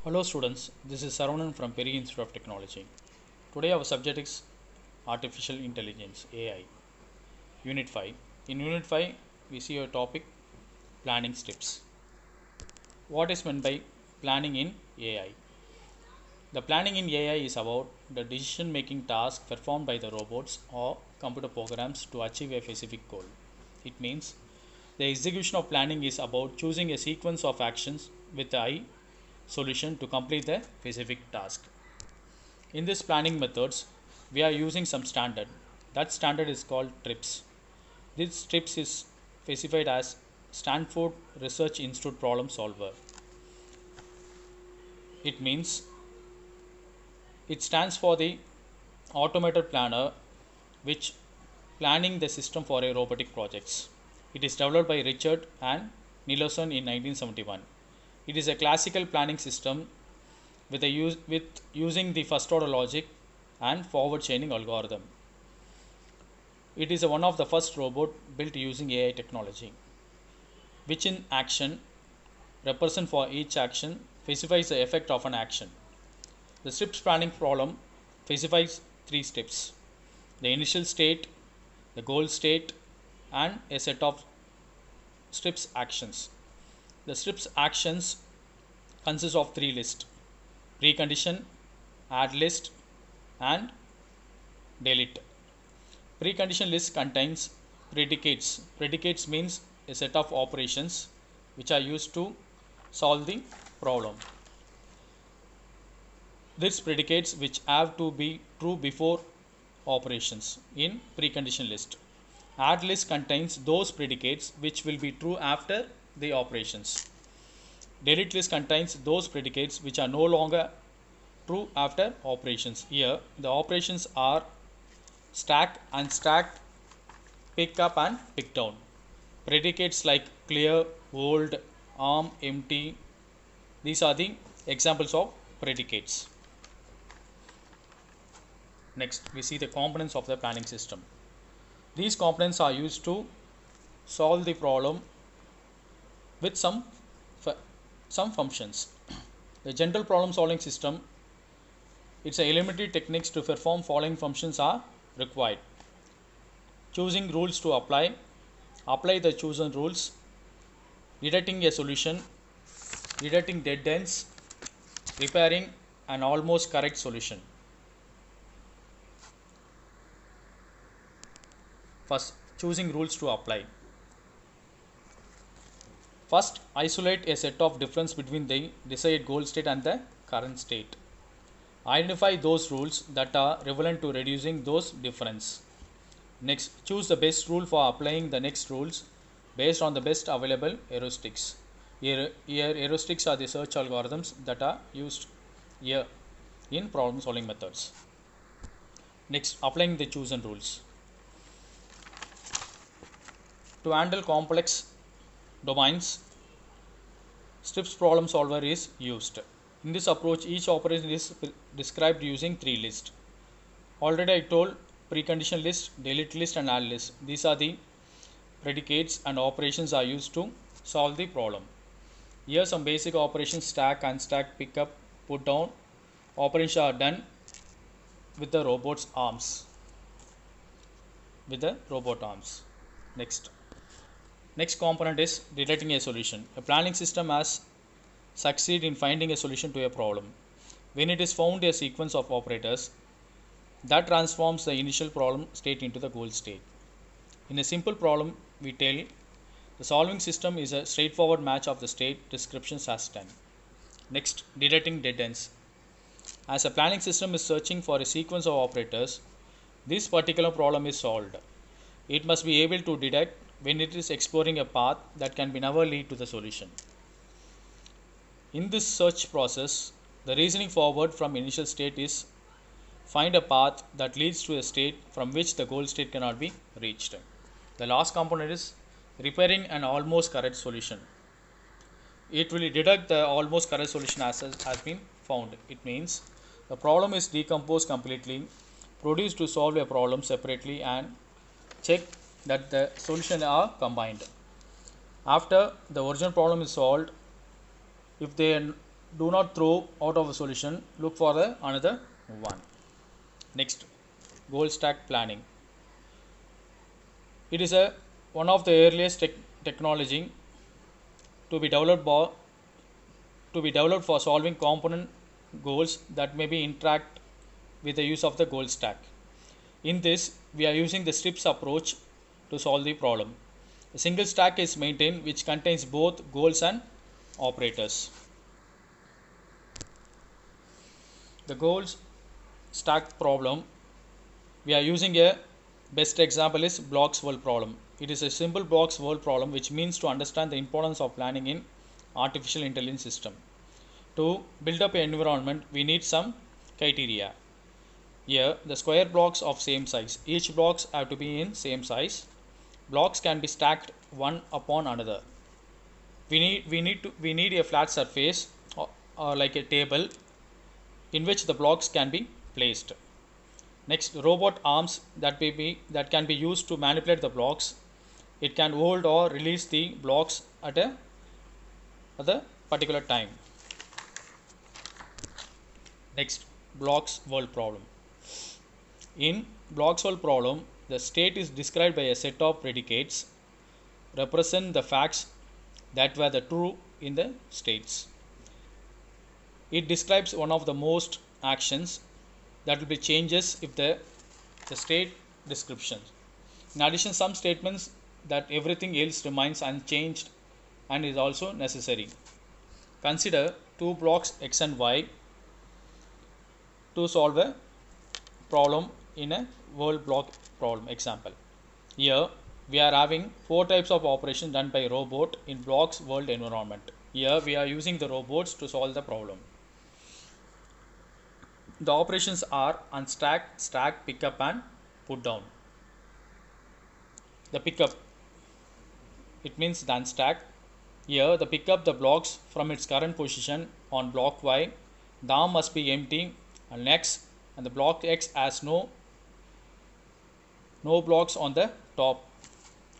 Hello students, this is Saravanan from Peri Institute of Technology. Today our subject is Artificial Intelligence AI, Unit 5. In Unit 5 we see a topic planning steps. What is meant by planning in AI? The planning in AI is about the decision making task performed by the robots or computer programs to achieve a specific goal. It means the execution of planning is about choosing a sequence of actions with a solution to complete the specific task. In this planning methods, we are using some standard. That standard is called TRIPS. This TRIPS is specified as Stanford Research Institute Problem Solver. It means it stands for the automated planner which planning the system for a robotic projects. It is developed by Richard and Nielsen in 1971. It is a classical planning system with using the first order logic and forward chaining algorithm. It is one of the first robot built using AI technology, which in action represent for each action specifies the effect of an action. The steps planning problem specifies three steps: the initial state, the goal state, and a set of steps actions. The steps actions consist of three lists: precondition, add list, and delete. Precondition list contains predicates. Predicates means a set of operations which are used to solve the problem. This predicates which have to be true before operations in precondition list. Add list contains those predicates which will be true after the operations. Delete list contains those predicates which are no longer true after operations. Here the operations are stack, unstack, pick up and pick down. Predicates like clear, hold, arm, empty, these are the examples of predicates. Next, we see the components of the planning system. These components are used to solve the problem with some functions. The general problem solving system, its elementary techniques to perform following functions are required: choosing rules to apply the chosen rules, detecting a solution, detecting dead ends, preparing an almost correct solution. First, choosing rules to apply. First, isolate a set of difference between the desired goal state and the current state. Identify those rules that are relevant to reducing those difference. Next, choose the best rule for applying the next rules based on the best available heuristics. Here heuristics are the search algorithms that are used here in problem solving methods. Next, applying the chosen rules. To handle complex domains, steps problem solver is used. In this approach, each operation is described using three lists. Already I told precondition list, delete list and add list. These are the predicates and operations are used to solve the problem. Here some basic operations: stack, unstack, pick up, put down. Operations are done with the robot's arms. Next component is detecting a solution. A planning system has succeed in finding a solution to a problem when it is found a sequence of operators that transforms the initial problem state into the goal state. In a simple problem, we tell the solving system is a straightforward match of the state descriptions as done. Next, detecting dead ends. As a planning system is searching for a sequence of operators, this particular problem is solved. It must be able to detect when it is exploring a path that can never lead to the solution. In this search process, the reasoning forward from initial state is find a path that leads to a state from which the goal state cannot be reached. The last component is repairing an almost correct solution. It will detect the almost correct solution as has been found. It means the problem is decomposed completely, produced to solve a problem separately, and check that the solutions are combined. After the original problem is solved, if they do not throw out of a solution, look for the another one. Next, goal stack planning. It is a one of the earliest technology to be developed for solving component goals that may be interact with the use of the goal stack. In this, we are using the strips approach to solve the problem. A single stack is maintained which contains both goals and operators. The goals stack problem, we are using a best example is blocks world problem. It is a simple blocks world problem, which means to understand the importance of planning in artificial intelligence system. To build up an environment, we need some criteria. Here, the square blocks of same size. Each blocks have to be in same size. Blocks can be stacked one upon another. We need a flat surface or like a table in which the blocks can be placed. Next, robot arms that can be used to manipulate the blocks. It can hold or release the blocks at a particular time. Next, blocks world problem. In blocks world problem, the state is described by a set of predicates represent the facts that were the true in the states. It describes one of the most actions that will be changes if the state description. In addition, some statements that everything else remains unchanged and is also necessary. Consider two blocks x and y to solve a problem in a world block problem example. Here we are having four types of operations done by robot in blocks world environment. Here we are using the robots to solve the problem. The operations are unstack, stack, pickup and put down. The pickup, it means the unstack. Here the pickup the blocks from its current position on block Y. The arm must be empty and X, and the block X has no blocks on the top.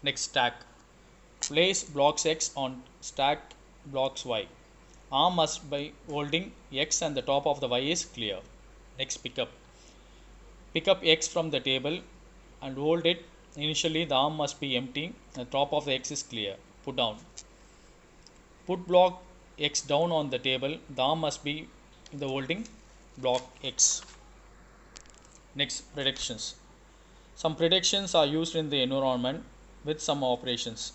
Next, stack. Place blocks X on stacked blocks Y. Arm must be holding X and the top of the Y is clear. Next, pickup. Pick up X from the table and hold it. Initially the arm must be empty and the top of the X is clear. Put down. Put block X down on the table. The arm must be in the holding block X. Next, predictions. Some predictions are used in the environment with some operations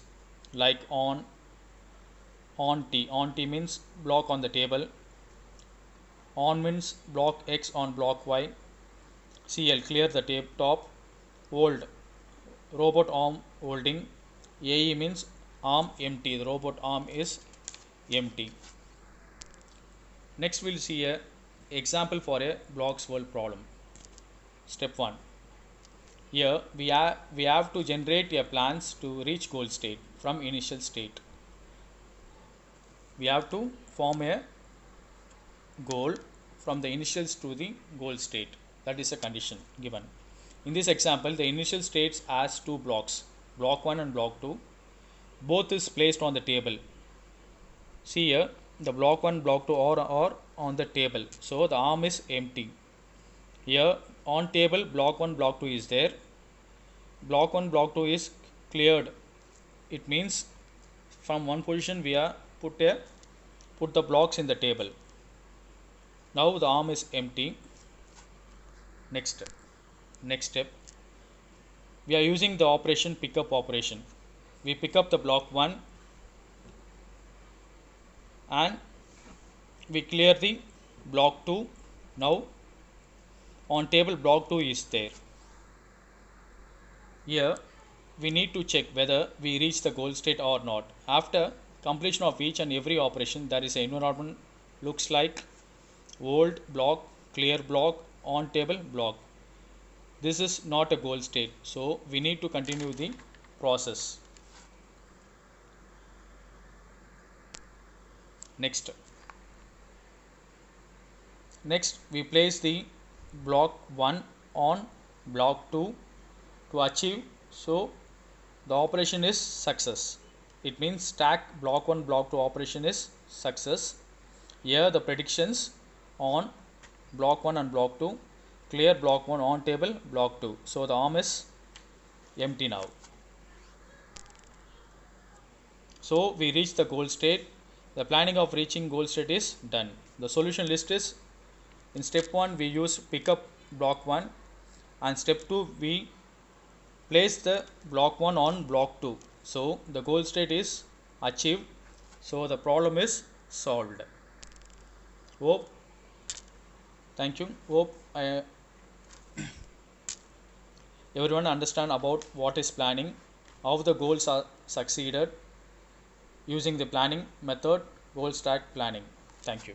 like on T. On T means block on the table. On means block X on block Y. CL, clear the top. Hold, robot arm holding. AE means arm empty, the robot arm is empty. Next, we'll see a example for a blocks world problem. Step 1. Here we have to generate a plans to reach goal state from initial state. We have to form a goal from the initials to the goal state. That is a condition given. In this example, the initial states has two blocks, block 1 and block 2. Both is placed on the table. See here, the block 1, block 2 are on the table. So the arm is empty. Here on table, block 1, block 2 is there. Block 1, block 2 is cleared. It means from one position we are put the blocks in the table. Now the arm is empty. Next step, we are using the operation pickup operation. We pick up the block 1 and we clear the block 2. Now on table block 2 is there. Here we need to check whether we reach the goal state or not. After completion of each and every operation, there is an environment looks like hold block, clear block, on table block. This is not a goal state, so we need to continue the process. Next we place the block 1 on block 2 to achieve, so the operation is success. It means stack block 1 block 2 operation is success. Here the predictions on block 1 and block 2, clear block 1 on table, block 2. So the arm is empty now. So we reach the goal state. The planning of reaching goal state is done. The solution list is, in step 1 we use pickup block 1, and step 2 we place the block 1 on block 2. So the goal state is achieved. So the problem is solved. Hope, thank you. Hope everyone understand about what is planning, how the goals are succeeded using the planning method, goal stack planning. Thank you.